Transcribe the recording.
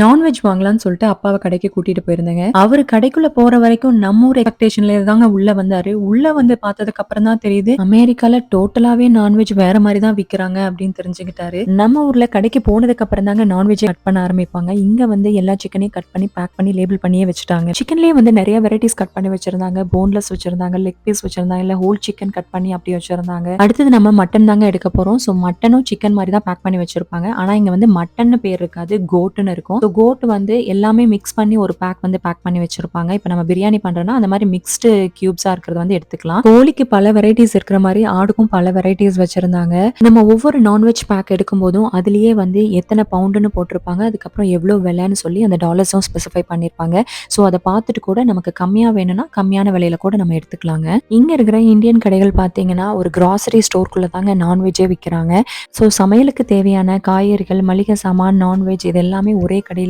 Non veg வாங்கலாம்னு சொல்லிட்டு அப்பாவை கடைக்கு கூட்டிட்டு போயிருந்தேங்க. அவரு கடைக்குள்ள போற வரைக்கும் நம்ம ஊர் எக்ஸ்பெக்டேஷன்ல தாங்க உள்ள வந்தாரு. உள்ள வந்து பார்த்ததுக்கு அப்புறம் தான் தெரியுது அமெரிக்கால டோட்டலாவே நான்வெஜ் வேற மாதிரி தான் விக்கிறாங்க அப்படின்னு தெரிஞ்சுக்கிட்டாரு. நம்ம ஊர்ல கடைக்கு போனதுக்கு அப்புறம் தாங்க நான்வெஜ் கட் பண்ண ஆரம்பிப்பாங்க. இங்க வந்து எல்லா சிக்கனையும் கட் பண்ணி பேக் பண்ணி லேபிள் பண்ணியே வச்சுட்டாங்க. சிக்கன்லயே வந்து நிறைய வெரைட்டிஸ் கட் பண்ணி வச்சிருந்தாங்க. போன்லெஸ் வச்சிருந்தாங்க, லெக் பீஸ் வச்சிருந்தாங்க, இல்ல ஹோல் சிக்கன் கட் பண்ணி அப்படி வச்சிருந்தாங்க. அடுத்தது நம்ம மட்டன் தாங்க எடுக்க போறோம். சோ மட்டனும் சிக்கன் மாதிரி தான் பேக் பண்ணி வச்சிருப்பாங்க. ஆனா இங்க வந்து மட்டன் பேர் இருக்காது, கோட்னு இருக்கும். கோட் வந்து எல்லாமே மிக்ஸ் பண்ணி ஒரு பேக் வந்து பேக் பண்ணி வச்சிருப்பாங்க. இப்ப நம்ம பிரியாணி பண்றோம்னா அந்த மாதிரி மிக்ஸ்டு கியூப்ஸா இருக்கிறத வந்து எடுத்துக்கலாம். கோழிக்கு பல வெரைட்டிஸ் இருக்கிற மாதிரி ஆடுக்கும் பல வெரைட்டிஸ் வச்சிருந்தாங்க. நம்ம ஒவ்வொரு நான்வெஜ் பேக் எடுக்கும் போதும் அதுலயே வந்து எத்தனை பவுண்டுன்னு போட்டிருப்பாங்க, அதுக்கப்புறம் எவ்வளவு விலைன்னு சொல்லி அந்த டாலர்ஸும் ஸ்பெசிஃபை பண்ணிருப்பாங்க. சோ அதை பார்த்துட்டு கூட நமக்கு கம்மியா வேணும்னா கம்மியான விலையில கூட நம்ம எடுத்துக்கலாங்க. இங்க இருக்கிற இந்தியன் கடைகள் பாத்தீங்கன்னா ஒரு கிராசரி ஸ்டோருக்குள்ள தாங்க நான்வெஜ்ஜே விற்கிறாங்க. சோ சமையலுக்கு தேவையான காய்கறிகள், மளிகை சாமான், நான்வெஜ் இது எல்லாமே ஒரே